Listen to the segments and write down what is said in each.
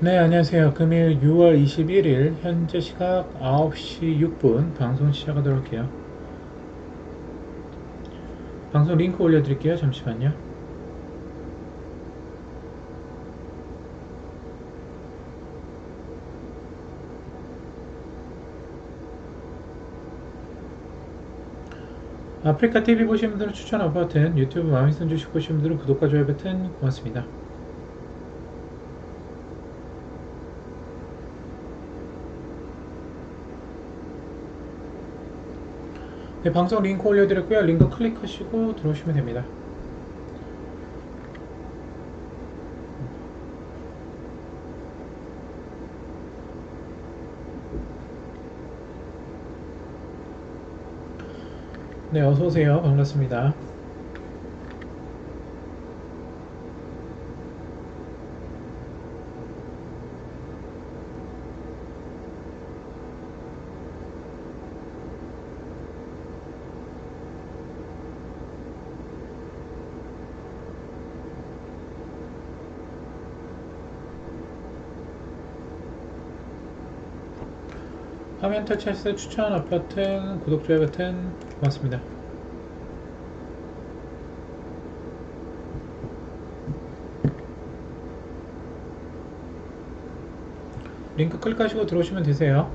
네, 안녕하세요. 금일 6월 21일 현재 시각 9시 6분 방송 시작하도록 할게요. 방송 링크 올려드릴게요. 잠시만요. 아프리카 TV 보시는 분들은 추천 버튼, 유튜브 마미선 주식 보시는 분들은 구독과 좋아요 버튼 고맙습니다. 네, 방송 링크 올려드렸고요. 링크 클릭하시고 들어오시면 됩니다. 네, 어서오세요. 반갑습니다. 화면 터치해서 추천 버튼, 구독, 좋아요 버튼 고맙습니다. 링크 클릭하시고 들어오시면 되세요.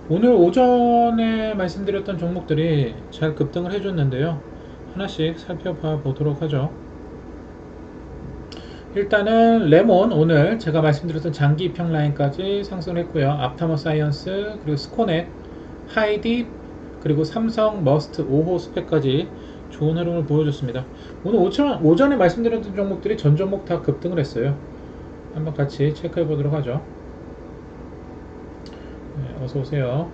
오늘 오전에 말씀드렸던 종목들이 잘 급등을 해줬는데요. 하나씩 살펴봐 보도록 하죠. 일단은 레몬 오늘 제가 말씀드렸던 장기 입형 라인까지 상승을 했고요. 앞타머 사이언스 그리고 스코넷, 하이딥 그리고 삼성 머스트 5호 스펙까지 좋은 흐름을 보여줬습니다. 오늘 오전에 말씀드렸던 종목들이 전 종목 다 급등을 했어요. 한번 같이 체크해 보도록 하죠. 네, 어서 오세요.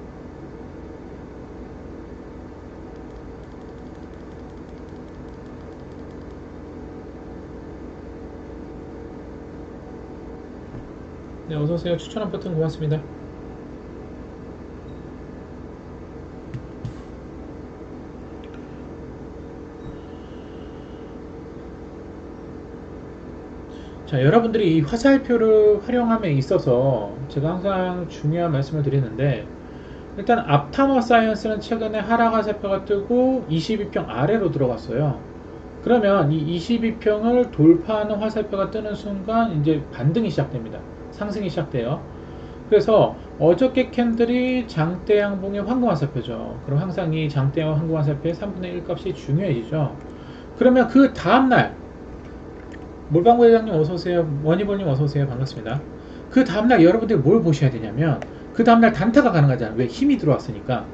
네, 어서오세요. 추천한 버튼 고맙습니다. 자, 여러분들이 이 화살표를 활용함에 있어서 제가 항상 중요한 말씀을 드리는데, 일단 앞타머 사이언스는 최근에 하락 화살표가 뜨고 22평 아래로 들어갔어요. 그러면 이 22평을 돌파하는 화살표가 뜨는 순간 이제 반등이 시작됩니다. 상승이 시작돼요. 그래서 어저께 캔들이 장대 양봉의 황금 화살표죠. 그럼 항상 이 장대와 황금 화살표의 3분의 1 값이 중요해지죠. 그러면 그 다음날 몰방구 회장님 어서오세요. 원희볼님 어서오세요. 반갑습니다. 그 다음날 여러분들이 뭘 보셔야 되냐면 그 다음날 단타가 가능하잖아요. 왜? 힘이 들어왔으니까.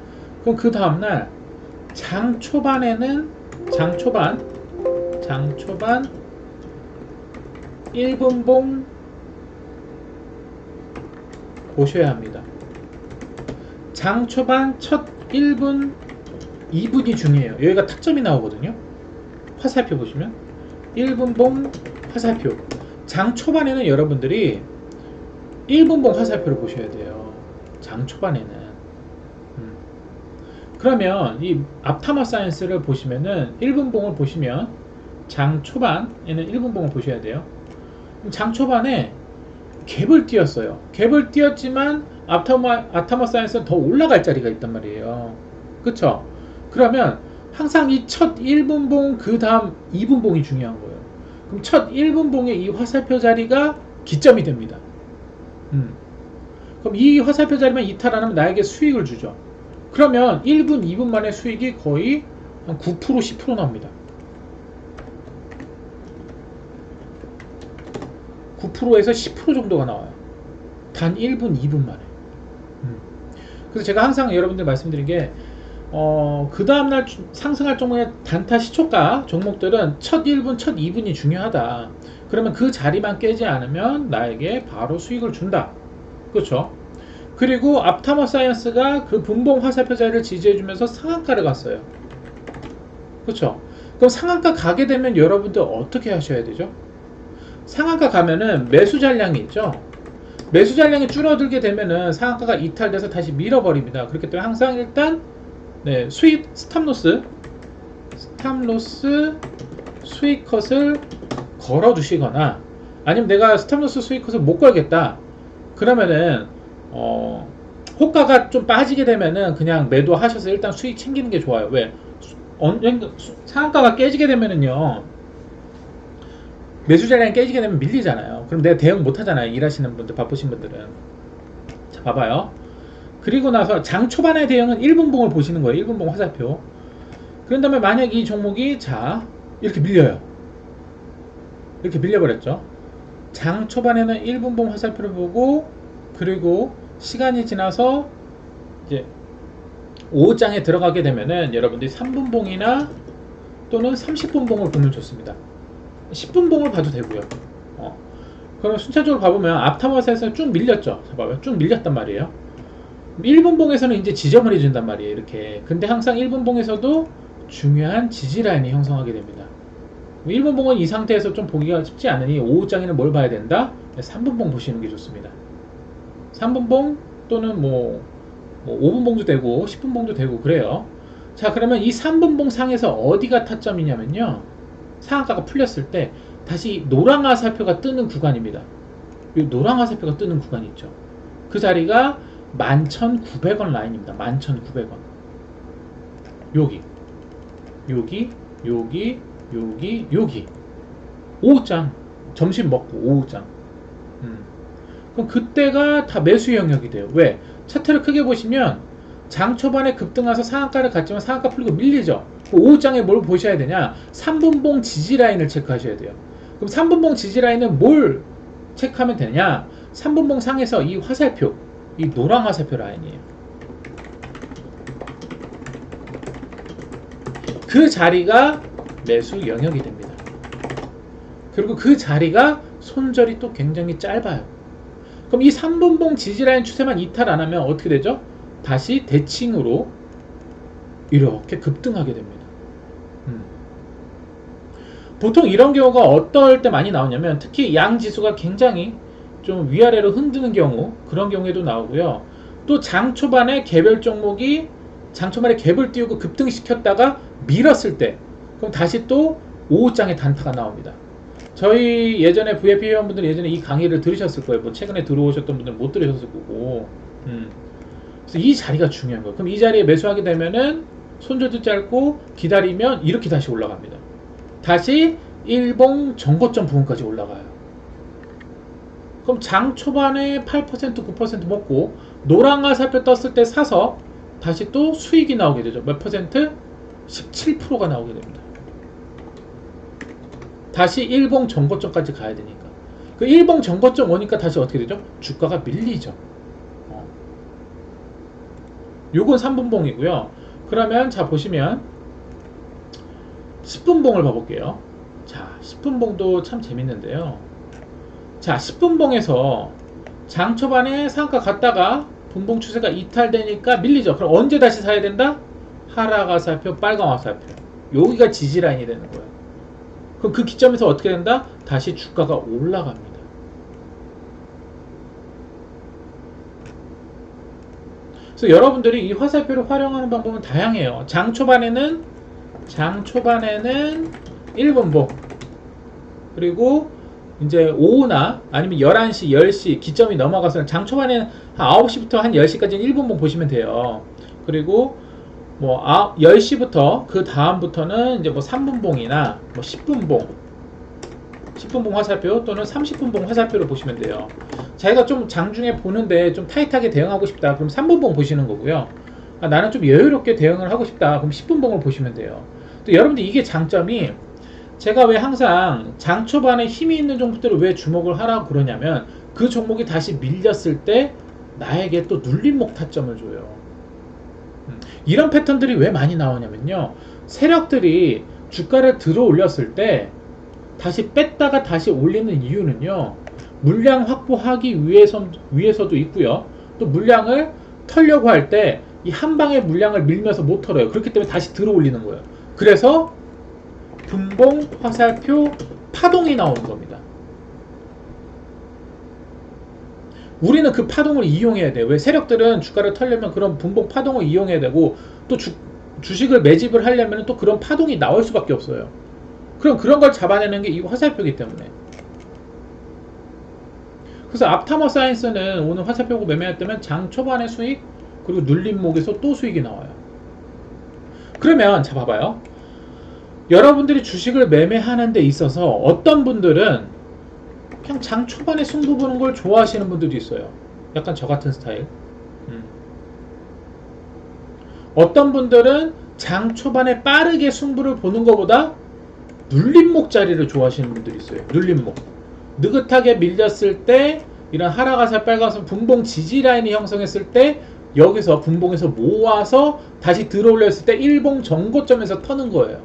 그럼 그 다음날 장 초반에는 장 초반 1분봉 보셔야 합니다. 장 초반 첫 1분 2분이 중요해요. 여기가 타점이 나오거든요. 화살표 보시면 1분봉 화살표. 장 초반에는 여러분들이 1분봉 화살표를 보셔야 돼요. 장 초반에는. 그러면 이 앞타머 사이언스를 보시면은 1분봉을 보시면 장 초반에는 1분봉을 보셔야 돼요. 장 초반에 갭을 띄었어요. 갭을 띄었지만 앞타머 사이언스는 더 올라갈 자리가 있단 말이에요. 그쵸? 그러면 항상 이 첫 1분봉 그 다음 2분봉이 중요한 거예요. 그럼 첫 1분봉의 이 화살표 자리가 기점이 됩니다. 그럼 이 화살표 자리만 이탈하면 나에게 수익을 주죠. 그러면 1분, 2분 만에 수익이 거의 한 9%, 10% 나옵니다. 9%에서 10% 정도가 나와요. 단 1분, 2분 만에. 그래서 제가 항상 여러분들 말씀드린 게, 그 다음날 상승할 종목의 단타 시초가 종목들은 첫 1분, 첫 2분이 중요하다. 그러면 그 자리만 깨지 않으면 나에게 바로 수익을 준다. 그렇죠? 그리고 앞타머 사이언스가 그 분봉 화살표 자리를 지지해주면서 상한가를 갔어요. 그렇죠? 그럼 상한가 가게 되면 여러분들 어떻게 하셔야 되죠? 상한가 가면은 매수 잔량이 있죠. 매수 잔량이 줄어들게 되면은 상한가가 이탈돼서 다시 밀어버립니다. 그렇기 때문에 항상 일단 수익 스탑로스 수익컷을 걸어주시거나, 아니면 내가 스탑로스 수익컷을 못 걸겠다 그러면은 호가가 좀 빠지게 되면은 그냥 매도하셔서 일단 수익 챙기는 게 좋아요. 왜? 상한가가 깨지게 되면은요, 매수 잔량이 깨지게 되면 밀리잖아요. 그럼 내가 대응 못 하잖아요. 일하시는 분들, 바쁘신 분들은. 자, 봐봐요. 그리고 나서 장 초반의 대응은 1분봉을 보시는 거예요. 1분봉 화살표. 그런 다음에 만약 이 종목이 자 이렇게 밀려요. 이렇게 밀려버렸죠. 장 초반에는 1분봉 화살표를 보고, 그리고 시간이 지나서 이제 5장에 들어가게 되면은 여러분들이 3분봉이나 또는 30분봉을 보면 좋습니다. 10분봉을 봐도 되고요. 그러면 순차적으로 봐보면 앞타머에서 쭉 밀렸죠. 봐봐요. 쭉 밀렸단 말이에요. 1분봉에서는 이제 지저분해 준단 말이에요. 이렇게. 근데 항상 1분봉에서도 중요한 지지라인이 형성하게 됩니다. 1분봉은 이 상태에서 좀 보기가 쉽지 않으니 5장에는 뭘 봐야 된다? 3분봉 보시는 게 좋습니다. 3분봉 또는 뭐 5분봉도 되고 10분봉도 되고 그래요. 자, 그러면 이 3분봉 상에서 어디가 타점이냐면요, 상한가가 풀렸을 때 다시 노랑 화살표가 뜨는 구간입니다. 이 노랑 화살표가 뜨는 구간이 있죠. 그 자리가 11,900원 라인입니다. 11,900원. 여기 5장 점심 먹고 5장. 그럼 그때가 다 매수 영역이 돼요. 왜? 차트를 크게 보시면 장 초반에 급등해서 상한가를 갔지만 상한가 풀리고 밀리죠. 5장에 뭘 보셔야 되냐? 3분봉 지지라인을 체크하셔야 돼요. 그럼 3분봉 지지라인은 뭘 체크하면 되냐? 3분봉 상에서 이 화살표, 이 노랑 화살표 라인이에요. 그 자리가 매수 영역이 됩니다. 그리고 그 자리가 손절이 또 굉장히 짧아요. 그럼 이 3분봉 지지라인 추세만 이탈 안 하면 어떻게 되죠? 다시 대칭으로 이렇게 급등하게 됩니다. 보통 이런 경우가 어떨 때 많이 나오냐면, 특히 양 지수가 굉장히 좀 위아래로 흔드는 경우, 그런 경우에도 나오고요. 또 장 초반에 개별 종목이 장 초반에 갭을 띄우고 급등시켰다가 밀었을 때, 그럼 다시 또 5장의 단타가 나옵니다. 저희 예전에 VIP 회원분들 예전에 이 강의를 들으셨을 거예요. 뭐 최근에 들어오셨던 분들은 못 들으셨을 거고. 그래서 이 자리가 중요한 거예요. 그럼 이 자리에 매수하게 되면은 손절도 짧고 기다리면 이렇게 다시 올라갑니다. 다시 일봉 전고점 부분까지 올라가요. 그럼 장 초반에 8% 9% 먹고 노랑 화살표 떴을 때 사서 다시 또 수익이 나오게 되죠. 몇 퍼센트? 17%가 나오게 됩니다. 다시 일봉 전고점까지 가야 되니까. 그 일봉 전고점 오니까 다시 어떻게 되죠? 주가가 밀리죠. 요건 3분봉이고요. 그러면 자 보시면 10분봉을 봐볼게요. 자, 10분봉도 참 재밌는데요. 자, 10분봉에서 장 초반에 상한가 갔다가 분봉 추세가 이탈되니까 밀리죠. 그럼 언제 다시 사야 된다? 하락 화살표, 빨간 화살표. 여기가 지지라인이 되는 거예요. 그럼 그 기점에서 어떻게 된다? 다시 주가가 올라갑니다. 그래서 여러분들이 이 화살표를 활용하는 방법은 다양해요. 장 초반에는 1분봉, 그리고 이제 오후나 아니면 11시, 10시 기점이 넘어가서 장 초반에는 한 9시부터 한 10시까지는 1분봉 보시면 돼요. 그리고 뭐 10시부터 그 다음부터는 이제 뭐 3분봉이나 뭐 10분봉 화살표 또는 30분봉 화살표를 보시면 돼요. 자기가 좀 장중에 보는데 좀 타이트하게 대응하고 싶다. 그럼 3분봉 보시는 거고요. 나는 좀 여유롭게 대응을 하고 싶다. 그럼 10분봉을 보시면 돼요. 또 여러분들 이게 장점이, 제가 왜 항상 장 초반에 힘이 있는 종목들을 왜 주목을 하라고 그러냐면, 그 종목이 다시 밀렸을 때 나에게 또 눌림목 타점을 줘요. 이런 패턴들이 왜 많이 나오냐면요, 세력들이 주가를 들어 올렸을 때 다시 뺐다가 다시 올리는 이유는요, 물량 확보하기 위해서도 있고요, 또 물량을 털려고 할 때 이 한 방에 물량을 밀면서 못 털어요. 그렇기 때문에 다시 들어 올리는 거예요. 그래서 분봉, 화살표, 파동이 나오는 겁니다. 우리는 그 파동을 이용해야 돼요. 왜? 세력들은 주가를 털려면 그런 분봉 파동을 이용해야 되고, 또 주식을 매집을 하려면 또 그런 파동이 나올 수밖에 없어요. 그럼 그런 걸 잡아내는 게 이 화살표이기 때문에. 그래서 앞타머 사이언스는 오늘 화살표 보고 매매했다면 장 초반의 수익, 그리고 눌림목에서 또 수익이 나와요. 그러면 자 봐봐요. 여러분들이 주식을 매매하는 데 있어서 어떤 분들은 그냥 장 초반에 승부 보는 걸 좋아하시는 분들도 있어요. 약간 저 같은 스타일. 어떤 분들은 장 초반에 빠르게 승부를 보는 것보다 눌림목 자리를 좋아하시는 분들이 있어요. 눌림목. 느긋하게 밀렸을 때 이런 하락하살 빨간선 분봉 지지 라인이 형성했을 때 여기서 분봉에서 모아서 다시 들어 올렸을 때 일봉 정고점에서 터는 거예요.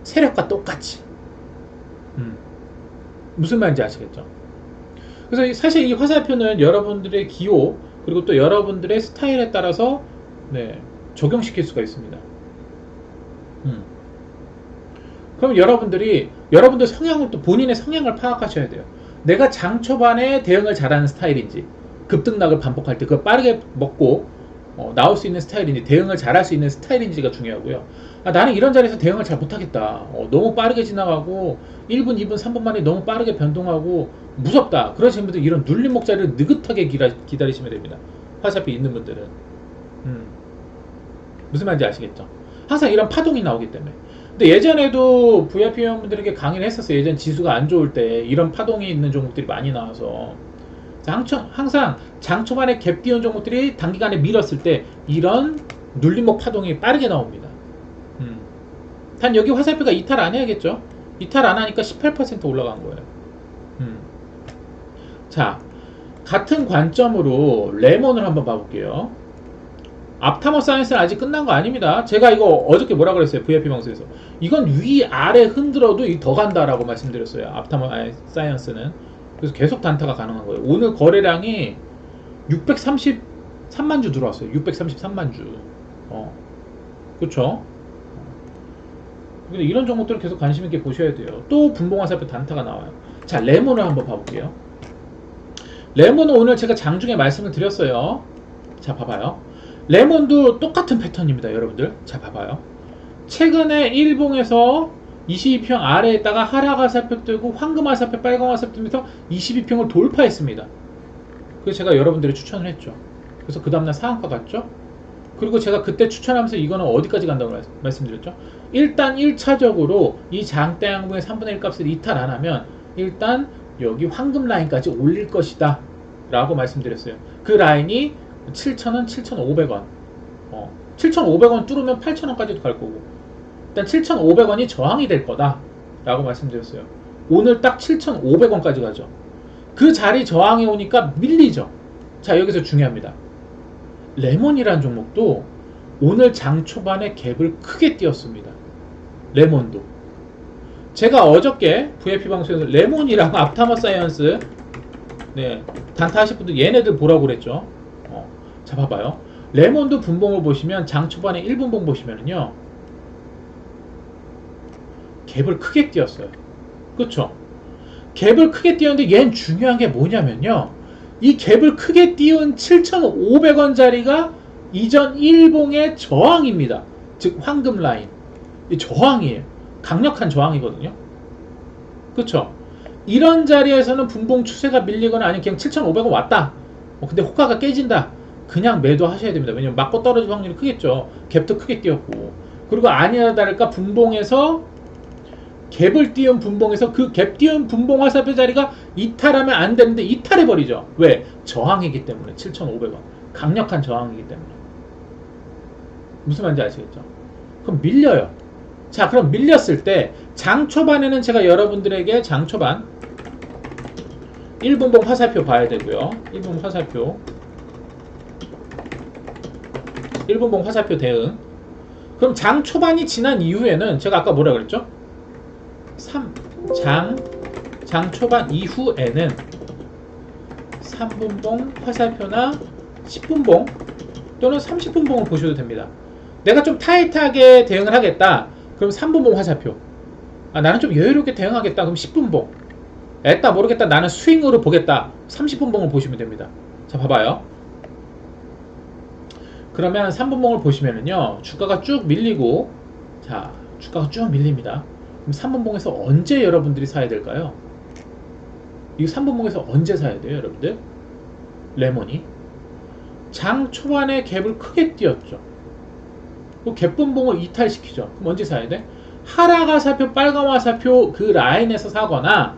세력과 똑같이. 무슨 말인지 아시겠죠? 그래서 사실 이 화살표는 여러분들의 기호 그리고 또 여러분들의 스타일에 따라서 적용시킬 수가 있습니다. 그럼 여러분들 성향을 또 본인의 성향을 파악하셔야 돼요. 내가 장 초반에 대응을 잘하는 스타일인지, 급등락을 반복할 때 그걸 빠르게 먹고 나올 수 있는 스타일인지, 대응을 잘할 수 있는 스타일인지가 중요하고요. 나는 이런 자리에서 대응을 잘 못하겠다. 너무 빠르게 지나가고 1분, 2분, 3분 만에 너무 빠르게 변동하고 무섭다. 그러시는 분들 이런 눌림목 자리를 느긋하게 기다리시면 됩니다. 화살표 있는 분들은. 무슨 말인지 아시겠죠? 항상 이런 파동이 나오기 때문에. 근데 예전에도 VIP 회원분들에게 강의를 했었어요. 예전 지수가 안 좋을 때 이런 파동이 있는 종목들이 많이 나와서 항상 장 초반에 갭 띄운 종목들이 단기간에 밀었을 때 이런 눌림목 파동이 빠르게 나옵니다. 단 여기 화살표가 이탈 안 해야겠죠? 이탈 안 하니까 18% 올라간 거예요. 자, 같은 관점으로 레몬을 한번 봐볼게요. 앞타머 사이언스는 아직 끝난 거 아닙니다. 제가 이거 어저께 뭐라 그랬어요? VIP 방송에서. 이건 위아래 흔들어도 더 간다라고 말씀드렸어요. 앞타머 사이언스는. 그래서 계속 단타가 가능한 거예요. 오늘 거래량이 633만 주 들어왔어요. 633만 주. 그쵸? 근데 이런 종목들을 계속 관심 있게 보셔야 돼요. 또 분봉화살표 단타가 나와요. 자, 레몬을 한번 봐볼게요. 레몬은 오늘 제가 장중에 말씀을 드렸어요. 자, 봐봐요. 레몬도 똑같은 패턴입니다, 여러분들. 자, 봐봐요. 최근에 일봉에서 22평 아래에다가 하락화살표 뜨고 황금화살표, 빨강화살표 뜨면서 22평을 돌파했습니다. 그래서 제가 여러분들이 추천을 했죠. 그래서 그 다음날 상한가 갔죠. 그리고 제가 그때 추천하면서 이거는 어디까지 간다고 말씀드렸죠. 일단 1차적으로 이 장대 양봉의 3분의 1 값을 이탈 안 하면 일단 여기 황금 라인까지 올릴 것이다 라고 말씀드렸어요. 그 라인이 7,000원, 7,500원. 7,500원 뚫으면 8,000원까지도 갈 거고, 일단 7,500원이 저항이 될 거다 라고 말씀드렸어요. 오늘 딱 7,500원까지 가죠. 그 자리 저항이 오니까 밀리죠. 자, 여기서 중요합니다. 레몬이라는 종목도 오늘 장 초반에 갭을 크게 띄웠습니다. 레몬도. 제가 어저께 VIP 방송에서 레몬이랑 앞타머 사이언스 단타 하실 분들 얘네들 보라고 그랬죠. 자, 봐봐요. 레몬도 분봉을 보시면 장 초반에 1분봉 보시면은요, 갭을 크게 띄웠어요. 그쵸? 갭을 크게 띄웠는데 얘는 중요한 게 뭐냐면요, 이 갭을 크게 띄운 7,500원 자리가 이전 1봉의 저항입니다. 즉 황금 라인. 이 저항이에요. 강력한 저항이거든요. 그쵸? 이런 자리에서는 분봉 추세가 밀리거나 아니면 그냥 7,500원 왔다. 근데 호가가 깨진다. 그냥 매도하셔야 됩니다. 왜냐면 맞고 떨어질 확률이 크겠죠. 갭도 크게 띄었고. 그리고 아니나 다를까 분봉에서 갭을 띄운 분봉에서 그 갭 띄운 분봉 화살표 자리가 이탈하면 안 되는데 이탈해버리죠. 왜? 저항이기 때문에. 7,500원. 강력한 저항이기 때문에. 무슨 말인지 아시겠죠? 그럼 밀려요. 자, 그럼 밀렸을 때 장 초반에는 제가 여러분들에게 장 초반 1분봉 화살표 봐야 되고요. 1분봉 화살표 1분봉 화살표 대응. 그럼 장 초반이 지난 이후에는 제가 아까 뭐라 그랬죠? 장 초반 이후에는 3분봉 화살표나 10분봉 또는 30분봉을 보셔도 됩니다. 내가 좀 타이트하게 대응을 하겠다. 그럼 3분봉 화살표. 나는 좀 여유롭게 대응하겠다. 그럼 10분봉. 애따 모르겠다. 나는 스윙으로 보겠다. 30분봉을 보시면 됩니다. 자, 봐봐요. 그러면 3분봉을 보시면은요, 주가가 쭉 밀리고, 자, 주가가 쭉 밀립니다. 그럼 3분봉에서 언제 여러분들이 사야 될까요? 이 3분봉에서 언제 사야 돼요, 여러분들? 레몬이 장 초반에 갭을 크게 띄었죠. 그 갭분봉을 이탈시키죠. 그럼 언제 사야 돼? 하락 화살표, 빨간 화살표 그 라인에서 사거나,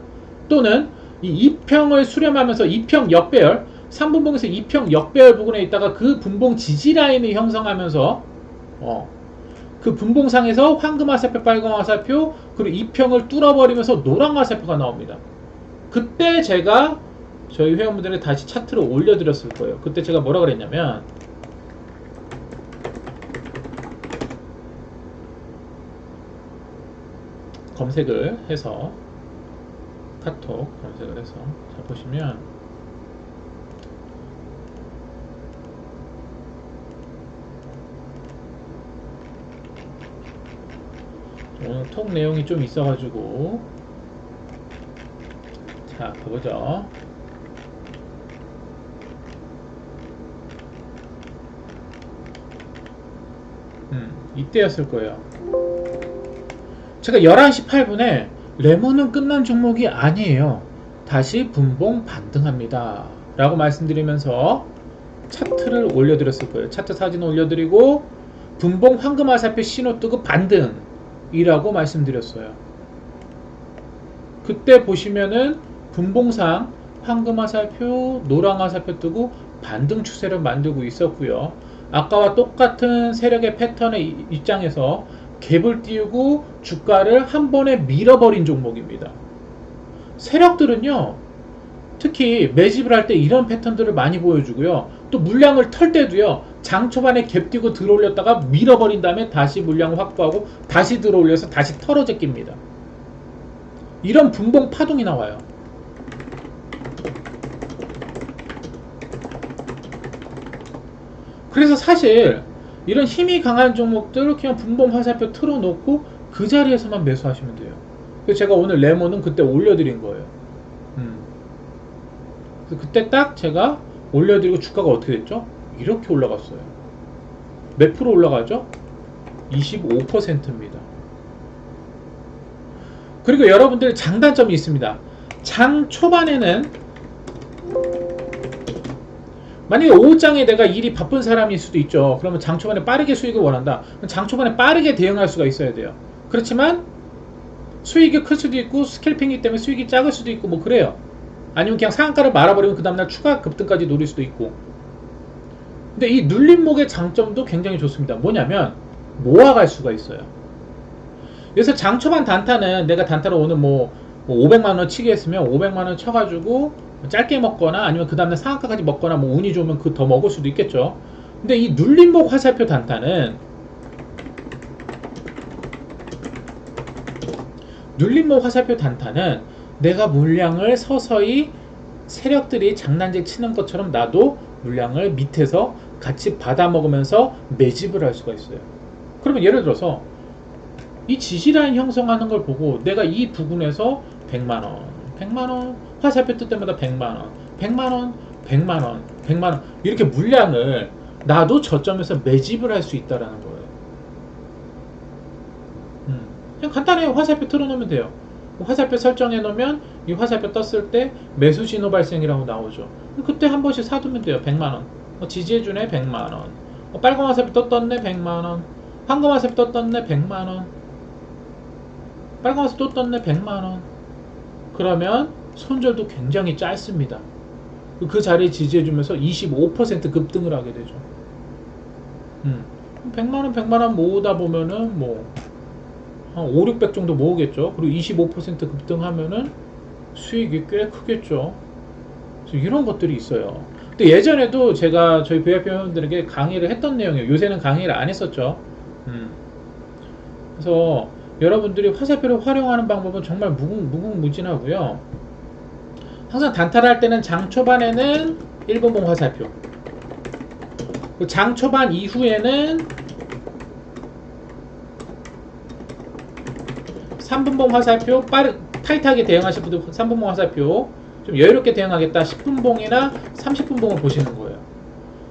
또는 이 2평을 수렴하면서 2평 역배열, 3분봉에서 2평 역배열 부분에 있다가 그 분봉 지지 라인을 형성하면서 그 분봉상에서 황금 화살표, 빨간 화살표, 그리고 2평을 뚫어버리면서 노란 화살표가 나옵니다. 그때 제가 저희 회원분들에게 다시 차트를 올려드렸을 거예요. 그때 제가 뭐라 그랬냐면, 검색을 해서, 카톡 검색을 해서, 자, 보시면, 오늘 톡 내용이 좀 있어가지고, 자, 가보죠. 이때였을 거예요. 제가 11시 8분에 레몬은 끝난 종목이 아니에요. 다시 분봉 반등합니다. 라고 말씀드리면서 차트를 올려드렸을 거예요. 차트 사진 올려드리고 분봉 황금 화살표 신호 뜨고 반등이라고 말씀드렸어요. 그때 보시면은 분봉상 황금 화살표, 노랑 화살표 뜨고 반등 추세를 만들고 있었고요. 아까와 똑같은 세력의 패턴의 입장에서 갭을 띄우고 주가를 한 번에 밀어버린 종목입니다. 세력들은요, 특히 매집을 할 때 이런 패턴들을 많이 보여주고요. 또 물량을 털 때도요, 장 초반에 갭 띄고 들어올렸다가 밀어버린 다음에 다시 물량을 확보하고 다시 들어올려서 다시 털어제 낍니다. 이런 분봉 파동이 나와요. 그래서 사실 이런 힘이 강한 종목들 그냥 분봉 화살표 틀어놓고 그 자리에서만 매수하시면 돼요. 그래서 제가 오늘 레몬은 그때 올려드린 거예요. 그때 딱 제가 올려드리고 주가가 어떻게 됐죠? 이렇게 올라갔어요. 몇 프로 올라가죠? 25%입니다. 그리고 여러분들 장단점이 있습니다. 장 초반에는 만약에 오후장에 내가 일이 바쁜 사람일 수도 있죠. 그러면 장 초반에 빠르게 수익을 원한다. 그럼 장 초반에 빠르게 대응할 수가 있어야 돼요. 그렇지만 수익이 클 수도 있고 스캘핑이기 때문에 수익이 작을 수도 있고 뭐 그래요. 아니면 그냥 상한가를 말아버리면 그 다음날 추가 급등까지 노릴 수도 있고. 근데 이 눌림목의 장점도 굉장히 좋습니다. 뭐냐면 모아갈 수가 있어요. 그래서 장 초반 단타는 내가 단타로 오늘 뭐 500만원 치게 했으면 500만원 쳐가지고 짧게 먹거나 아니면 그 다음날 상한가까지 먹거나 뭐 운이 좋으면 그 더 먹을 수도 있겠죠. 근데 이 눌림목 화살표 단타는 내가 물량을 서서히 세력들이 장난질 치는 것처럼 나도 물량을 밑에서 같이 받아 먹으면서 매집을 할 수가 있어요. 그러면 예를 들어서 이 지지라인 형성하는 걸 보고 내가 이 부분에서 100만원 화살표 뜰 때마다 100만원 100만원 이렇게 물량을 나도 저점에서 매집을 할 수 있다라는 거예요. 그냥 간단해요. 화살표 틀어놓으면 돼요. 화살표 설정해 놓으면 이 화살표 떴을 때 매수 신호 발생이라고 나오죠. 그때 한 번씩 사두면 돼요. 100만원 지지해주네 100만원 빨간 화살표 떴네 100만원 황금 화살표 떴네 100만원 빨간 화살표 또 떴네 100만원 그러면 손절도 굉장히 짧습니다. 그 자리에 지지해주면서 25% 급등을 하게 되죠. 100만원 모으다 보면은 뭐 한 5, 600 정도 모으겠죠. 그리고 25% 급등하면은 수익이 꽤 크겠죠. 그래서 이런 것들이 있어요. 근데 예전에도 제가 저희 VIP 회원들에게 강의를 했던 내용이에요. 요새는 강의를 안 했었죠. 그래서 여러분들이 화살표를 활용하는 방법은 정말 무궁무진하고요. 항상 단타를 할 때는 장 초반에는 1분봉 화살표, 장 초반 이후에는 3분봉 화살표 타이트하게 대응하실 분들 3분봉 화살표 좀 여유롭게 대응하겠다 10분봉이나 30분봉을 보시는 거예요.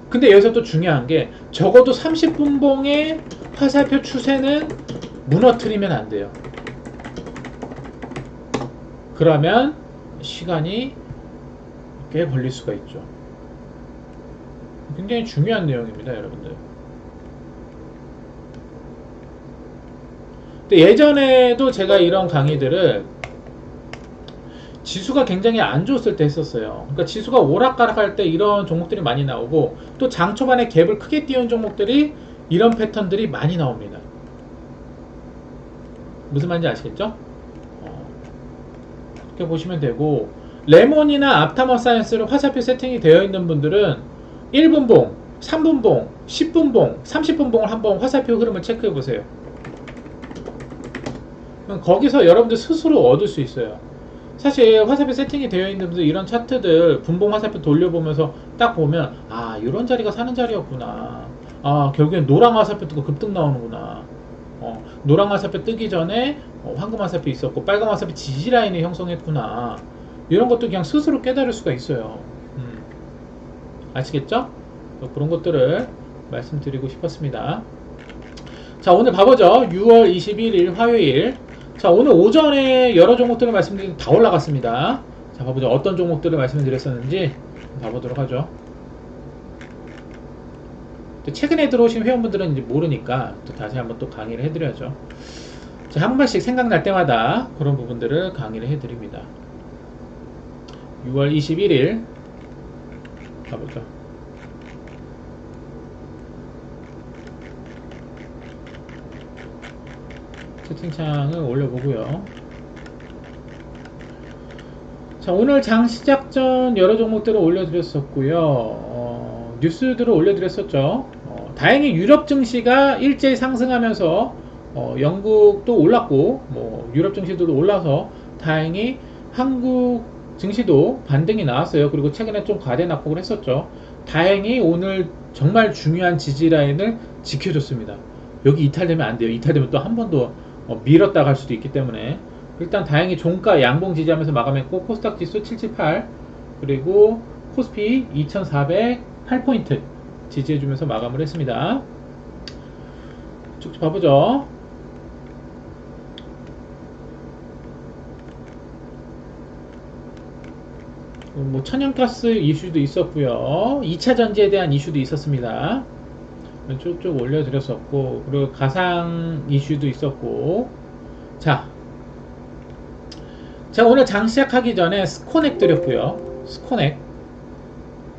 근데 여기서 또 중요한 게 적어도 30분봉의 화살표 추세는 무너뜨리면 안 돼요. 그러면 시간이 꽤 걸릴 수가 있죠. 굉장히 중요한 내용입니다, 여러분들. 근데 예전에도 제가 이런 강의들을 지수가 굉장히 안 좋았을 때 했었어요. 그러니까 지수가 오락가락할 때 이런 종목들이 많이 나오고 또 장 초반에 갭을 크게 띄운 종목들이 이런 패턴들이 많이 나옵니다. 무슨 말인지 아시겠죠? 이렇게 보시면 되고, 레몬이나 앞타머 사이언스로 화살표 세팅이 되어 있는 분들은 1분봉, 3분봉, 10분봉, 30분봉을 한번 화살표 흐름을 체크해 보세요. 거기서 여러분들 스스로 얻을 수 있어요. 사실 화살표 세팅이 되어 있는 분들 이런 차트들 분봉 화살표 돌려보면서 딱 보면 아, 이런 자리가 사는 자리였구나. 아, 결국엔 노랑 화살표 뜨고 급등 나오는구나. 노랑 화살표 뜨기 전에 황금 화살표 있었고 빨간 화살표 지지 라인을 형성했구나. 이런 것도 그냥 스스로 깨달을 수가 있어요. 아시겠죠? 그런 것들을 말씀드리고 싶었습니다. 자, 오늘 봐보죠. 6월 21일 화요일. 자, 오늘 오전에 여러 종목들을 말씀드리는데 다 올라갔습니다. 자, 봐보죠. 어떤 종목들을 말씀드렸었는지 봐보도록 하죠. 최근에 들어오신 회원분들은 이제 모르니까 또 다시 한번 또 강의를 해드려야죠. 자, 한 번씩 생각날 때마다 그런 부분들을 강의를 해드립니다. 6월 21일 가보죠. 채팅창을 올려보고요. 자, 오늘 장 시작 전 여러 종목들을 올려드렸었고요. 뉴스들을 올려드렸었죠. 다행히 유럽 증시가 일제히 상승하면서 영국도 올랐고 유럽 증시도 올라서 다행히 한국 증시도 반등이 나왔어요. 그리고 최근에 좀 과대 낙폭을 했었죠. 다행히 오늘 정말 중요한 지지라인을 지켜줬습니다. 여기 이탈되면 안 돼요. 이탈되면 또 한 번 더 밀었다 갈 수도 있기 때문에 일단 다행히 종가 양봉 지지하면서 마감했고, 코스닥 지수 778 그리고 코스피 2408포인트 지지해주면서 마감을 했습니다. 쭉 봐보죠. 천연가스 이슈도 있었고요. 2차 전지에 대한 이슈도 있었습니다. 쭉쭉 올려드렸었고, 그리고 가상 이슈도 있었고. 자, 제가 오늘 장 시작하기 전에 스코넥 드렸고요. 스코넥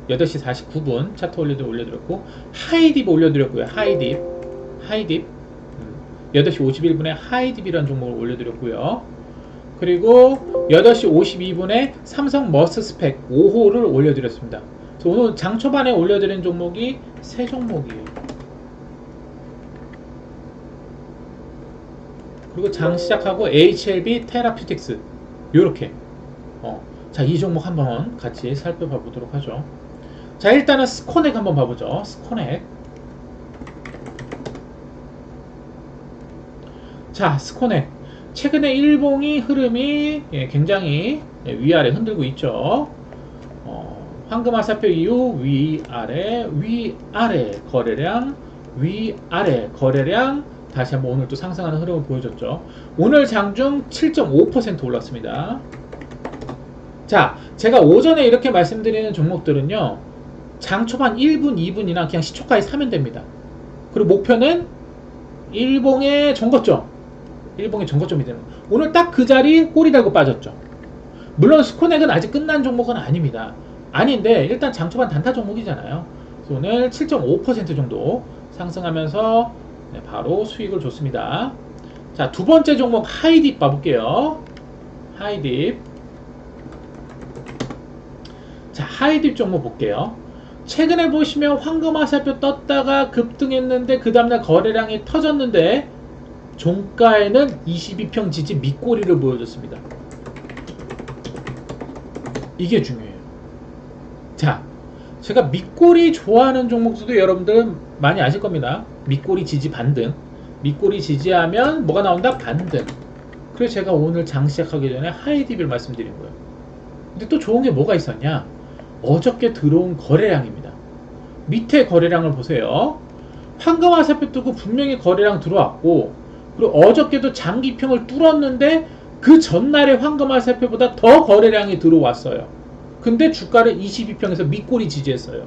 8시 49분 차트 올려드렸고, 하이딥 올려드렸고요. 하이딥 8시 51분에 하이딥이라는 종목을 올려드렸고요. 그리고 8시 52분에 삼성 머스스펙 5호를 올려드렸습니다. 오늘 장 초반에 올려드린 종목이 3종목이에요. 그리고 장 시작하고 HLB 테라퓨틱스 요렇게 자, 이 종목 한번 같이 살펴봐 보도록 하죠. 자, 일단은 스코넥 한번 봐보죠. 스코넥. 자, 스코넥 최근에 일봉이 흐름이 굉장히 위아래 흔들고 있죠. 황금 화살표 이후 위아래 거래량 위아래 거래량 다시 한번 오늘 또 상승하는 흐름을 보여줬죠. 오늘 장중 7.5% 올랐습니다. 자, 제가 오전에 이렇게 말씀드리는 종목들은요, 장 초반 1분, 2분이나 그냥 시초가에 사면 됩니다. 그리고 목표는 일봉의 전고점이 되는 거예요. 오늘 딱 그 자리 꼬리 달고 빠졌죠. 물론 스코넥은 아직 끝난 종목은 아닙니다. 아닌데 일단 장 초반 단타 종목이잖아요. 그래서 오늘 7.5% 정도 상승하면서 바로 수익을 줬습니다. 자, 두 번째 종목 하이딥 봐볼게요. 하이딥. 자, 하이딥 종목 볼게요. 최근에 보시면 황금 화살표 떴다가 급등했는데 그 다음날 거래량이 터졌는데 종가에는 22평 지지 밑꼬리를 보여줬습니다. 이게 중요해요. 자, 제가 밑꼬리 좋아하는 종목들도 여러분들 많이 아실 겁니다. 밑꼬리 지지 반등. 밑꼬리 지지하면 뭐가 나온다? 반등. 그래서 제가 오늘 장 시작하기 전에 하이딥을 말씀드린 거예요. 근데 또 좋은 게 뭐가 있었냐? 어저께 들어온 거래량입니다. 밑에 거래량을 보세요. 황금화살표 뜨고 분명히 거래량 들어왔고, 그리고 어저께도 장기평을 뚫었는데 그 전날의 황금화살표보다 더 거래량이 들어왔어요. 근데 주가를 22평에서 밑꼬리 지지했어요.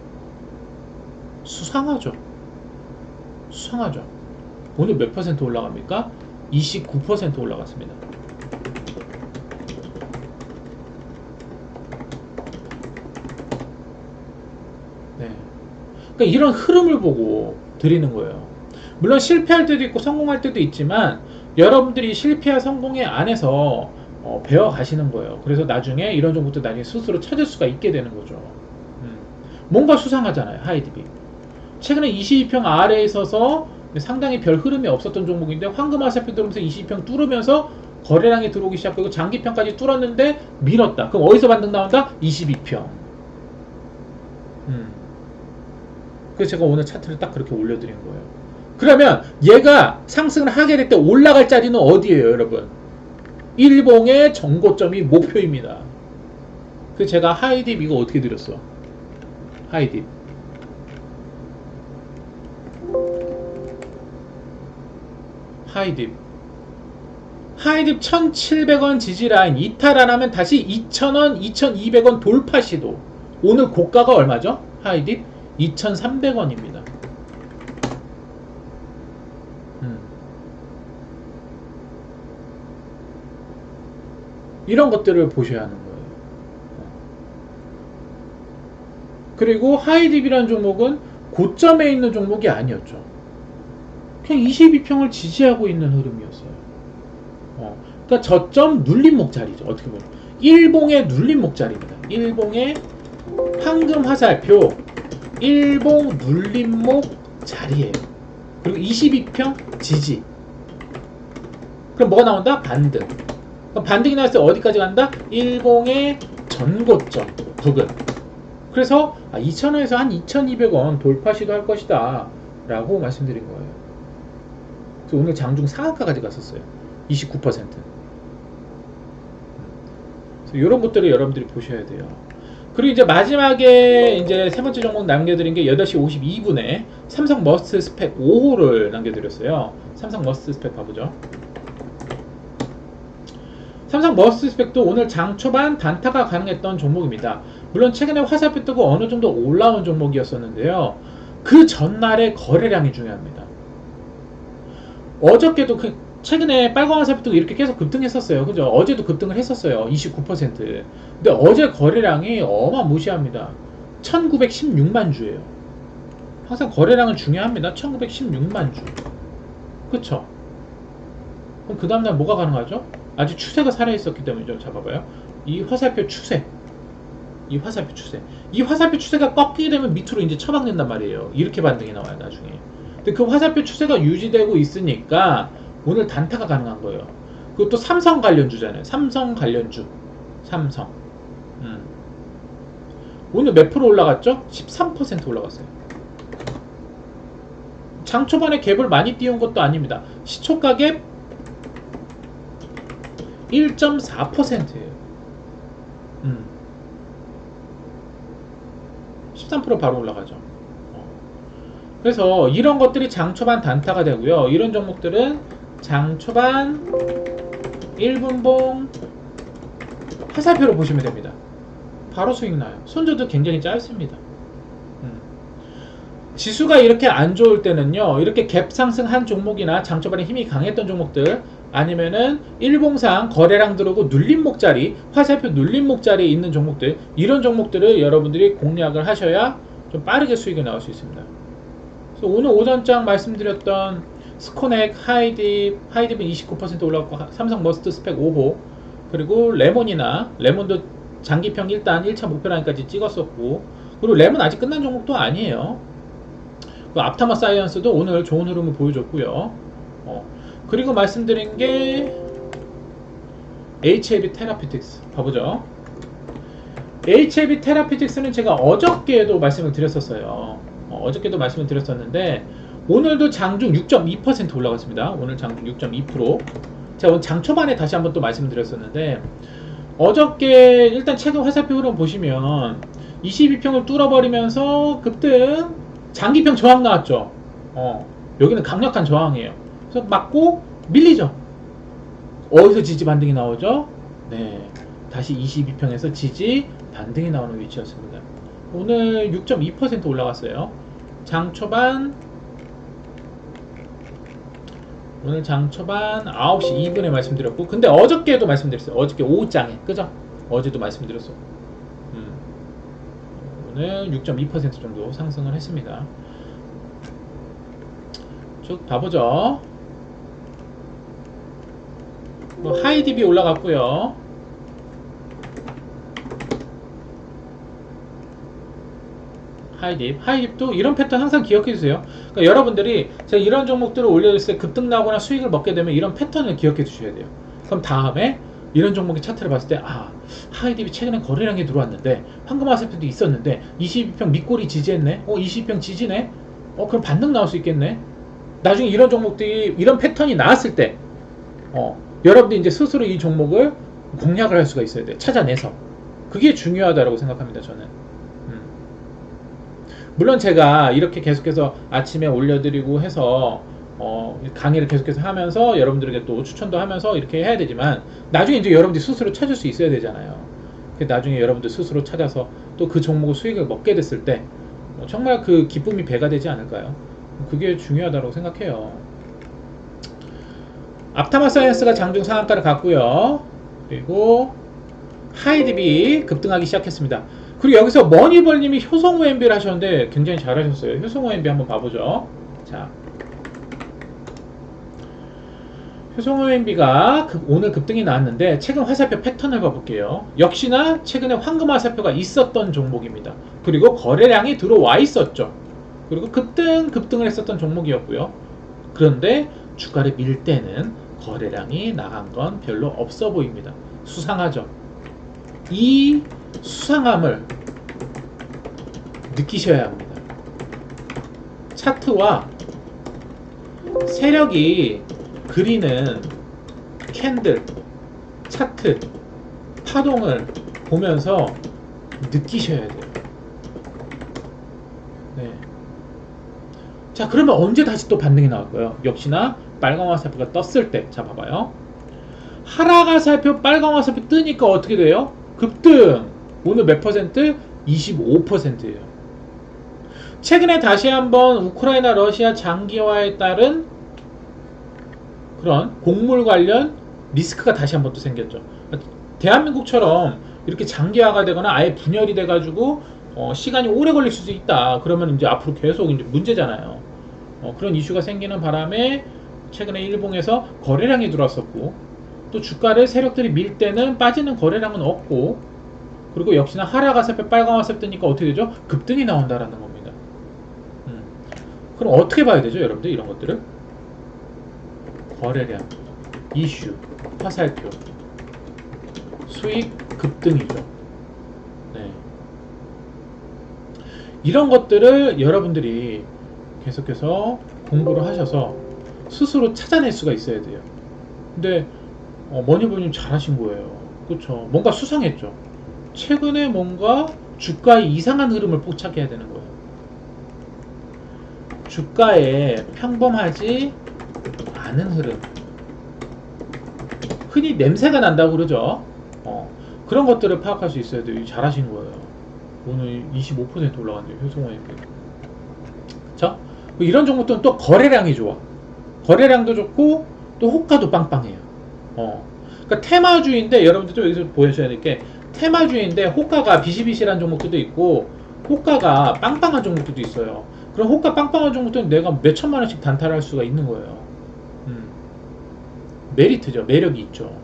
수상하죠. 수상하죠. 오늘 몇 퍼센트 올라갑니까? 29% 올라갔습니다. 네. 그러니까 이런 흐름을 보고 드리는 거예요. 물론 실패할 때도 있고 성공할 때도 있지만 여러분들이 실패와 성공의 안에서 배워 가시는 거예요. 그래서 나중에 이런 종목도 나중에 스스로 찾을 수가 있게 되는 거죠. 뭔가 수상하잖아요. 하이딥이 최근에 22평 아래에 있어서 상당히 별 흐름이 없었던 종목인데 황금화살표 들어오면서 22평 뚫으면서 거래량이 들어오기 시작하고 장기평까지 뚫었는데 밀었다. 그럼 어디서 반등 나온다? 22평. 그래서 제가 오늘 차트를 딱 그렇게 올려드린 거예요. 그러면 얘가 상승을 하게 될 때 올라갈 자리는 어디예요, 여러분? 일봉의 전고점이 목표입니다. 그래서 제가 하이딥 이거 어떻게 드렸어? 하이딥 하이딥 1700원 지지라인 이탈 안하면 다시 2000원 2200원 돌파 시도. 오늘 고가가 얼마죠? 하이딥 2300원입니다 이런 것들을 보셔야 하는 거예요. 그리고 하이딥이라는 종목은 고점에 있는 종목이 아니었죠. 그냥 22평을 지지하고 있는 흐름이었어요. 그러니까 저점 눌림목 자리죠. 어떻게 보면 일봉의 눌림목 자리입니다. 일봉의 황금 화살표 일봉 눌림목 자리예요. 그리고 22평 지지. 그럼 뭐가 나온다? 반등. 그럼 반등이 나왔을 때 어디까지 간다? 일봉의 전고점 부근. 그래서 2,000원에서 한 2,200원 돌파 시도할 것이다 라고 말씀드린 거예요. 그래서 오늘 장중 상한가까지 갔었어요. 29%. 그래서 이런 것들을 여러분들이 보셔야 돼요. 그리고 이제 마지막에 이제 세 번째 종목 남겨드린 게 8시 52분에 삼성 머스트 스펙 5호를 남겨드렸어요. 삼성 머스트 스펙 봐보죠. 삼성 머스트 스펙도 오늘 장 초반 단타가 가능했던 종목입니다. 물론 최근에 화살표 뜨고 어느 정도 올라온 종목이었었는데요. 그 전날의 거래량이 중요합니다. 어저께도 최근에 빨간 화살표 뜨고 이렇게 계속 급등했었어요. 그죠? 어제도 급등을 했었어요. 29%. 근데 어제 거래량이 어마무시합니다. 1916만 주예요. 항상 거래량은 중요합니다. 1916만 주. 그쵸? 그럼 그 다음날 뭐가 가능하죠? 아직 추세가 살아있었기 때문이죠. 잡아봐요. 이 화살표 추세. 이 화살표 추세가 꺾이게 되면 밑으로 이제 처박는단 말이에요. 이렇게 반등이 나와요, 나중에. 근데 그 화살표 추세가 유지되고 있으니까 오늘 단타가 가능한 거예요. 그리고 또 삼성 관련주잖아요. 삼성 관련주. 삼성. 오늘 몇 프로 올라갔죠? 13% 올라갔어요. 장 초반에 갭을 많이 띄운 것도 아닙니다. 시초가 갭 1.4%예요. 13% 바로 올라가죠. 그래서 이런 것들이 장 초반 단타가 되고요. 이런 종목들은 장 초반 1분봉 화살표로 보시면 됩니다. 바로 수익 나요. 손절도 굉장히 짧습니다. 지수가 이렇게 안 좋을 때는요, 이렇게 갭 상승한 종목이나 장 초반에 힘이 강했던 종목들, 아니면은 일봉상 거래량 들어오고 눌림목 자리, 화살표 눌림목 자리에 있는 종목들, 이런 종목들을 여러분들이 공략을 하셔야 좀 빠르게 수익이 나올 수 있습니다. 그래서 오늘 오전장 말씀드렸던 스코넥, 하이딥은 29% 올라갔고, 삼성 머스트 스펙 5호, 그리고 레몬도 장기평 일단 1차 목표라인까지 찍었었고, 그리고 레몬 아직 끝난 종목도 아니에요. 그 앞타마 사이언스도 오늘 좋은 흐름을 보여줬고요. 그리고 말씀드린 게 HAB 테라피틱스 봐보죠. HLB 테라피틱스는 제가 어저께도 말씀을 드렸었어요. 어저께도 말씀을 드렸었는데 오늘도 장중 6.2% 올라갔습니다. 오늘 장중 6.2%. 제가 오늘 장 초반에 다시 한번 또 말씀드렸었는데 어저께 일단 최근 화살표 흐름 보시면 22평을 뚫어버리면서 급등 장기평 저항 나왔죠. 여기는 강력한 저항이에요. 그래서 맞고 밀리죠. 어디서 지지 반등이 나오죠? 네, 다시 22평에서 지지 반등이 나오는 위치였습니다. 오늘 6.2% 올라갔어요. 장 초반 오늘 장 초반 9시 2분에 말씀드렸고 근데 어저께도 말씀드렸어요. 어저께 오후장에 그죠? 어제도 말씀드렸어. 오늘 6.2% 정도 상승을 했습니다. 쭉 봐보죠. 하이딥이 올라갔고요. 하이딥도 이런 패턴 항상 기억해 주세요. 그러니까 여러분들이 제가 이런 종목들을 올려줬을 때 급등 나거나 수익을 먹게 되면 이런 패턴을 기억해 주셔야 돼요. 그럼 다음에 이런 종목의 차트를 봤을 때 하이딥이 최근에 거래량이 들어왔는데 황금화살표도 있었는데 22평 밑골이 지지했네. 22평 지지네. 그럼 반등 나올 수 있겠네. 나중에 이런 종목들이 이런 패턴이 나왔을 때 여러분들이 이제 스스로 이 종목을 공략을 할 수가 있어야 돼. 찾아내서. 그게 중요하다고 생각합니다. 저는. 물론 제가 이렇게 계속해서 아침에 올려드리고 해서 강의를 계속해서 하면서 여러분들에게 또 추천도 하면서 이렇게 해야 되지만 나중에 이제 여러분들이 스스로 찾을 수 있어야 되잖아요. 나중에 여러분들 스스로 찾아서 또 그 종목의 수익을 먹게 됐을 때 정말 그 기쁨이 배가 되지 않을까요? 그게 중요하다고 생각해요. 앞타마 사이언스가 장중 상한가를 갔고요. 그리고 하이딥이 급등하기 시작했습니다. 그리고 여기서 머니벌님이 효성우 MB를 하셨는데 굉장히 잘하셨어요. 효성우 MB 한번 봐보죠. 자, 효성우 MB가 오늘 급등이 나왔는데 최근 화살표 패턴을 봐볼게요. 역시나 최근에 황금 화살표가 있었던 종목입니다. 그리고 거래량이 들어와 있었죠. 그리고 급등을 했었던 종목이었고요. 그런데 주가를 밀 때는 거래량이 나간 건 별로 없어 보입니다. 수상하죠. 이 수상함을 느끼셔야 합니다. 차트와 세력이 그리는 캔들, 차트, 파동을 보면서 느끼셔야 돼요. 네. 자, 그러면 언제 다시 또 반등이 나올까요? 역시나 빨간 화살표가 떴을 때. 자, 봐봐요. 하락 화살표, 빨간 화살표 뜨니까 어떻게 돼요? 급등. 오늘 몇 퍼센트? 25%예요. 최근에 다시 한번 우크라이나 러시아 장기화에 따른 그런 곡물 관련 리스크가 다시 한번 또 생겼죠. 대한민국처럼 이렇게 장기화가 되거나 아예 분열이 돼가지고 시간이 오래 걸릴 수도 있다. 그러면 이제 앞으로 계속 이제 문제잖아요. 그런 이슈가 생기는 바람에 최근에 일봉에서 거래량이 들어왔었고 또 주가를 세력들이 밀 때는 빠지는 거래량은 없고 그리고 역시나 하락 화살표 빨간 화살표 뜨니까 어떻게 되죠? 급등이 나온다라는 겁니다. 그럼 어떻게 봐야 되죠, 여러분들 이런 것들을? 거래량, 이슈, 화살표, 수익 급등이죠. 네. 이런 것들을 여러분들이 계속해서 공부를 하셔서 스스로 찾아낼 수가 있어야 돼요. 근데 머니버님 잘하신 거예요. 그렇죠? 뭔가 수상했죠. 최근에 뭔가 주가의 이상한 흐름을 포착해야 되는 거예요. 주가에 평범하지 않은 흐름, 흔히 냄새가 난다고 그러죠. 그런 것들을 파악할 수 있어야 돼요. 잘하신 거예요. 오늘 25% 올라갔네요. 효성호에게. 그쵸? 이런 종목들은 또 거래량이 좋아. 거래량도 좋고 또 호가도 빵빵해요. 그러니까 테마주인데 여러분들도 여기서 보여줘야 될 게 테마주인데 호가가 비실비실한 종목들도 있고 호가가 빵빵한 종목들도 있어요. 그럼 호가 빵빵한 종목들은 내가 몇 천만 원씩 단타를 할 수가 있는 거예요. 메리트죠. 매력이 있죠.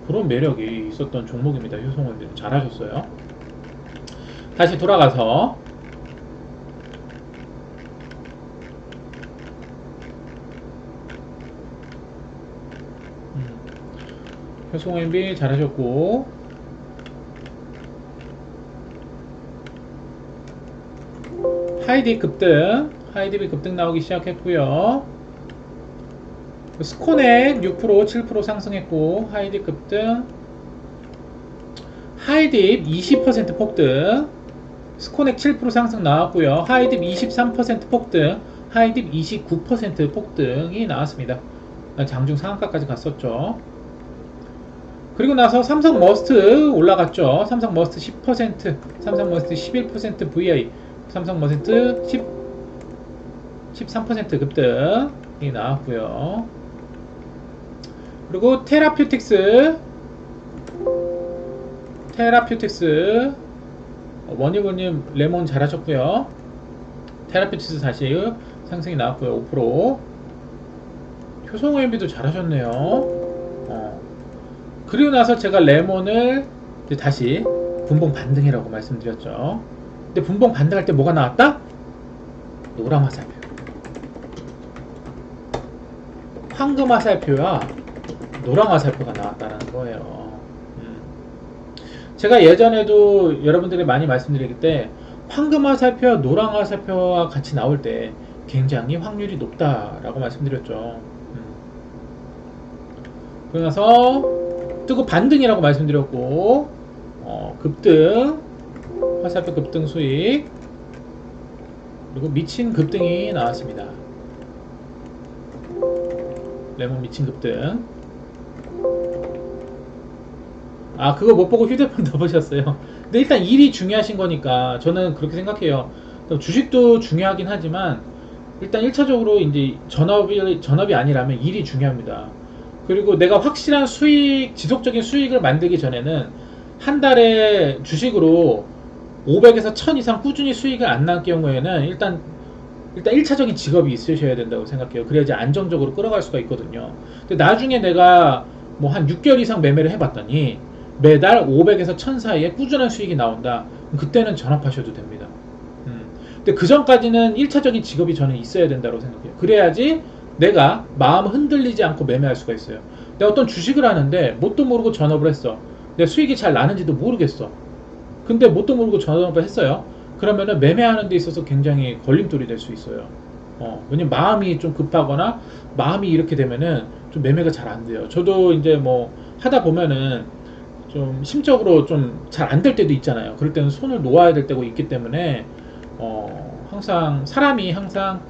그런 매력이 있었던 종목입니다. 효성원들 잘하셨어요. 다시 돌아가서 효성원비 잘하셨고 하이딥 급등, 하이딥이 급등 나오기 시작했고요. 스코넥 6%, 7% 상승했고 하이딥 급등, 하이딥 20% 폭등, 스코넥 7% 상승 나왔고요. 하이딥 23% 폭등, 하이딥 29% 폭등이 나왔습니다. 장중 상한가까지 갔었죠. 그리고 나서 삼성 머스트 올라갔죠. 삼성 머스트 10%, 삼성 머스트 11% VI, 삼성 머스트 13% 급등이 나왔고요. 그리고 테라퓨틱스 원희고님 레몬 잘하셨고요. 테라퓨틱스 다시 상승이 나왔고요. 5%. 효성OMB도 잘하셨네요. 그리고 나서 제가 레몬을 다시 분봉 반등이라고 말씀드렸죠. 근데 분봉 반등할 때 뭐가 나왔다? 노랑 화살표, 황금 화살표와 노랑 화살표가 나왔다는 거예요. 제가 예전에도 여러분들이 많이 말씀드리기 때 황금 화살표와 노랑 화살표와 같이 나올 때 굉장히 확률이 높다라고 말씀드렸죠. 그러면서 뜨고 반등이라고 말씀드렸고, 급등, 화살표 급등 수익, 그리고 미친 급등이 나왔습니다. 레몬 미친 급등. 아, 그거 못 보고 휴대폰 넣어보셨어요. 근데 일단 일이 중요하신 거니까 저는 그렇게 생각해요. 주식도 중요하긴 하지만 일단 1차적으로 이제 전업이 아니라면 일이 중요합니다. 그리고 내가 확실한 수익, 지속적인 수익을 만들기 전에는 한 달에 주식으로 500에서 1000 이상 꾸준히 수익을 안 날 경우에는 일단 1차적인 직업이 있으셔야 된다고 생각해요. 그래야지 안정적으로 끌어갈 수가 있거든요. 근데 나중에 내가 뭐 한 6개월 이상 매매를 해봤더니 매달 500에서 1000 사이에 꾸준한 수익이 나온다. 그때는 전업하셔도 됩니다. 근데 그 전까지는 1차적인 직업이 저는 있어야 된다고 생각해요. 그래야지 내가 마음 흔들리지 않고 매매할 수가 있어요. 내가 어떤 주식을 하는데 뭣도 모르고 전업을 했어. 내 수익이 잘 나는지도 모르겠어. 근데 뭣도 모르고 전업을 했어요. 그러면은 매매하는 데 있어서 굉장히 걸림돌이 될 수 있어요. 왜냐면 마음이 좀 급하거나 마음이 이렇게 되면은 좀 매매가 잘 안 돼요. 저도 이제 뭐 하다 보면은 좀 심적으로 좀 잘 안 될 때도 있잖아요. 그럴 때는 손을 놓아야 될 때가 있기 때문에 항상 사람이 항상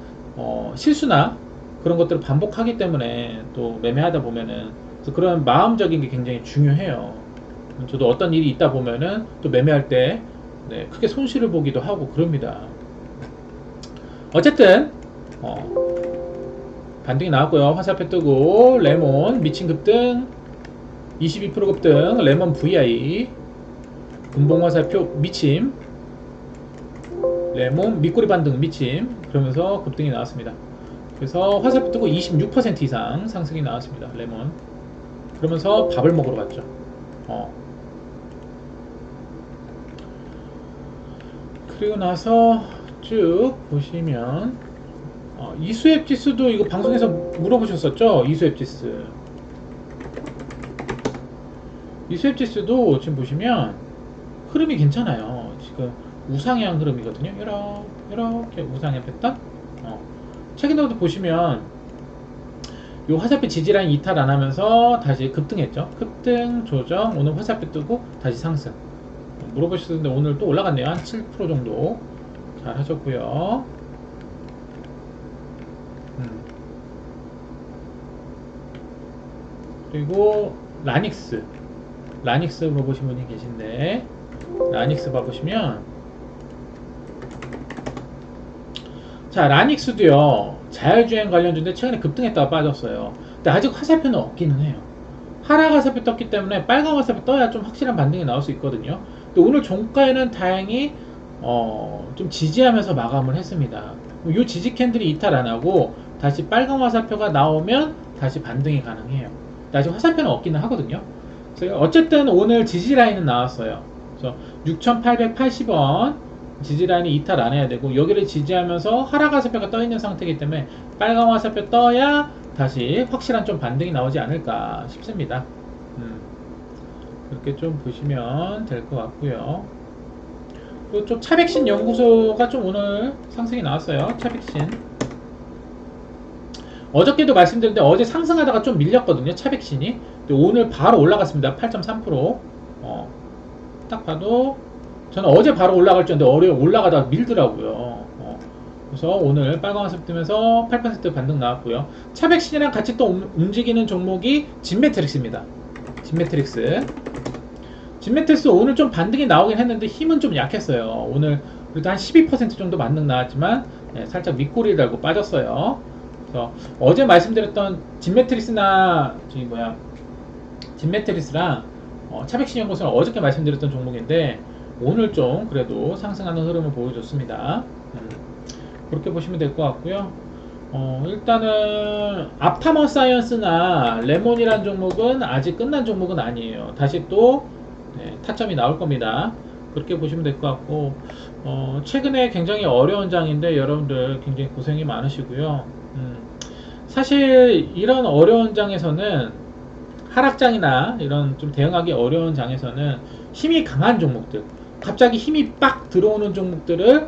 실수나 그런 것들을 반복하기 때문에 또 매매하다 보면은 그런 마음적인 게 굉장히 중요해요. 저도 어떤 일이 있다 보면은 또 매매할 때 크게 손실을 보기도 하고 그럽니다. 어쨌든 반등이 나왔고요. 화살표 뜨고 레몬 미친 급등 22% 급등, 레몬 VI 분봉 화살표 미침, 레몬 밑꼬리 반등 미침, 그러면서 급등이 나왔습니다. 그래서 화살표 뜨고 26% 이상 상승이 나왔습니다. 레몬. 그러면서 밥을 먹으러 갔죠. 그리고 나서 쭉 보시면 이수앱 지수도 이거 방송에서 물어보셨었죠? 이수앱 지수도 지금 보시면 흐름이 괜찮아요. 지금 우상향 흐름이거든요. 이렇게 우상향 패턴. 최근에도 보시면 요 화살표 지지라인 이탈 안 하면서 다시 급등했죠. 급등 조정, 오늘 화살표 뜨고 다시 상승. 물어보셨는데 오늘 또 올라갔네요. 한 7% 정도 잘 하셨고요. 그리고 라닉스 물어보신 분이 계신데, 라닉스 봐보시면, 자, 라닉스도요 자율주행 관련주인데 최근에 급등했다가 빠졌어요. 근데 아직 화살표는 없기는 해요. 하락 화살표 떴기 때문에 빨간 화살표 떠야 좀 확실한 반등이 나올 수 있거든요. 근데 오늘 종가에는 다행히 좀 지지하면서 마감을 했습니다. 이 지지 캔들이 이탈 안 하고 다시 빨간 화살표가 나오면 다시 반등이 가능해요. 근데 아직 화살표는 없기는 하거든요. 그래서 어쨌든 오늘 지지 라인은 나왔어요. 그래서 6,880원 지지 라인이 이탈 안 해야 되고, 여기를 지지하면서 하락 화살표가 떠 있는 상태이기 때문에 빨간 화살표 떠야 다시 확실한 좀 반등이 나오지 않을까 싶습니다. 그렇게 좀 보시면 될 것 같고요. 좀 차백신 연구소가 좀 오늘 상승이 나왔어요. 차백신. 어저께도 말씀드렸는데 어제 상승하다가 좀 밀렸거든요. 차백신이. 오늘 바로 올라갔습니다. 8.3%. 딱 봐도 저는 어제 바로 올라갈 줄 알았는데 올라가다가 밀더라고요. 그래서 오늘 빨간색 뜨면서 8% 반등 나왔고요. 차백신이랑 같이 또 움직이는 종목이 진매트릭스입니다. 진매트릭스 오늘 좀 반등이 나오긴 했는데 힘은 좀 약했어요. 오늘 그래도 한 12% 정도 반등 나왔지만 살짝 윗꼬리를 달고 빠졌어요. 그래서 어제 말씀드렸던 진매트릭스랑 차백신 연구소는 어저께 말씀드렸던 종목인데 오늘 좀 그래도 상승하는 흐름을 보여줬습니다. 그렇게 보시면 될 것 같고요. 일단은 앞타머 사이언스나 레몬이란 종목은 아직 끝난 종목은 아니에요. 다시 또 타점이 나올 겁니다. 그렇게 보시면 될 것 같고 최근에 굉장히 어려운 장인데 여러분들 굉장히 고생이 많으시고요. 사실 이런 어려운 장에서는 하락장이나 이런 좀 대응하기 어려운 장에서는 힘이 강한 종목들, 갑자기 힘이 빡 들어오는 종목들을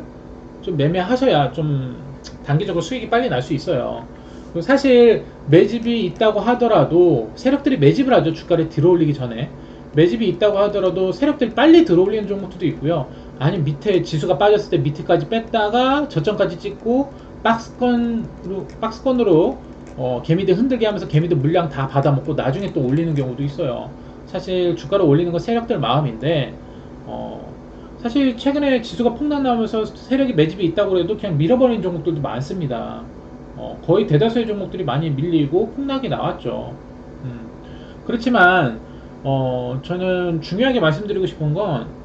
좀 매매하셔야 좀 단기적으로 수익이 빨리 날 수 있어요. 그리고 사실 매집이 있다고 하더라도 세력들이 매집을 하죠. 주가를 들어올리기 전에 매집이 있다고 하더라도 세력들이 빨리 들어올리는 종목들도 있고요. 아니면 밑에 지수가 빠졌을 때 밑에까지 뺐다가 저점까지 찍고 박스권으로 개미들 흔들게 하면서 개미들 물량 다 받아먹고 나중에 또 올리는 경우도 있어요. 사실 주가를 올리는 건 세력들 마음인데 사실 최근에 지수가 폭락 나오면서 세력이 매집이 있다고 해도 그냥 밀어버리는 종목들도 많습니다. 거의 대다수의 종목들이 많이 밀리고 폭락이 나왔죠. 그렇지만 저는 중요하게 말씀드리고 싶은 건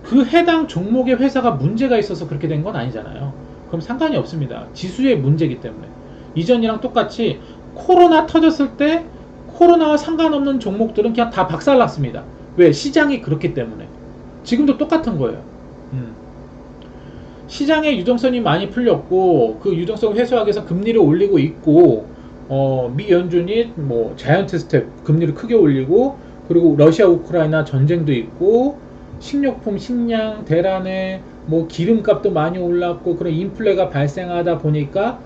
그 해당 종목의 회사가 문제가 있어서 그렇게 된 건 아니잖아요. 그럼 상관이 없습니다. 지수의 문제이기 때문에. 이전이랑 똑같이 코로나 터졌을 때 코로나와 상관없는 종목들은 그냥 다 박살났습니다. 왜? 시장이 그렇기 때문에. 지금도 똑같은 거예요. 시장의 유동성이 많이 풀렸고 그 유동성을 해소하기 위해서 금리를 올리고 있고 미 연준이 뭐 자이언트 스텝 금리를 크게 올리고 그리고 러시아 우크라이나 전쟁도 있고 식료품, 식량, 대란에 뭐 기름값도 많이 올랐고 그런 인플레가 발생하다 보니까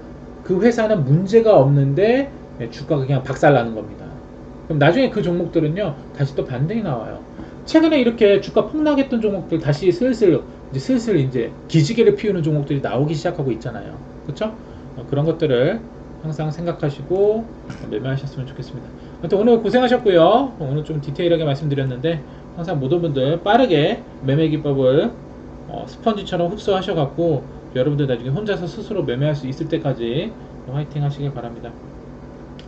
그 회사는 문제가 없는데 주가가 그냥 박살나는 겁니다. 그럼 나중에 그 종목들은요 다시 또 반등이 나와요. 최근에 이렇게 주가 폭락했던 종목들 다시 슬슬 이제 기지개를 피우는 종목들이 나오기 시작하고 있잖아요. 그렇죠? 그런 것들을 항상 생각하시고 매매하셨으면 좋겠습니다. 아무튼 오늘 고생하셨고요. 오늘 좀 디테일하게 말씀드렸는데 항상 모든 분들 빠르게 매매 기법을 스펀지처럼 흡수하셔갖고 여러분들 나중에 혼자서 스스로 매매할 수 있을 때까지 화이팅 하시길 바랍니다.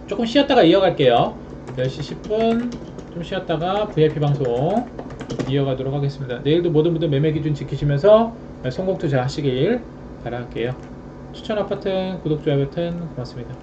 조금 쉬었다가 이어갈게요. 10시 10분 좀 쉬었다가 VIP 방송 이어가도록 하겠습니다. 내일도 모든 분들 매매 기준 지키시면서 성공 투자 하시길 바랄게요. 추천 아파트 구독 좋아요 버튼 고맙습니다.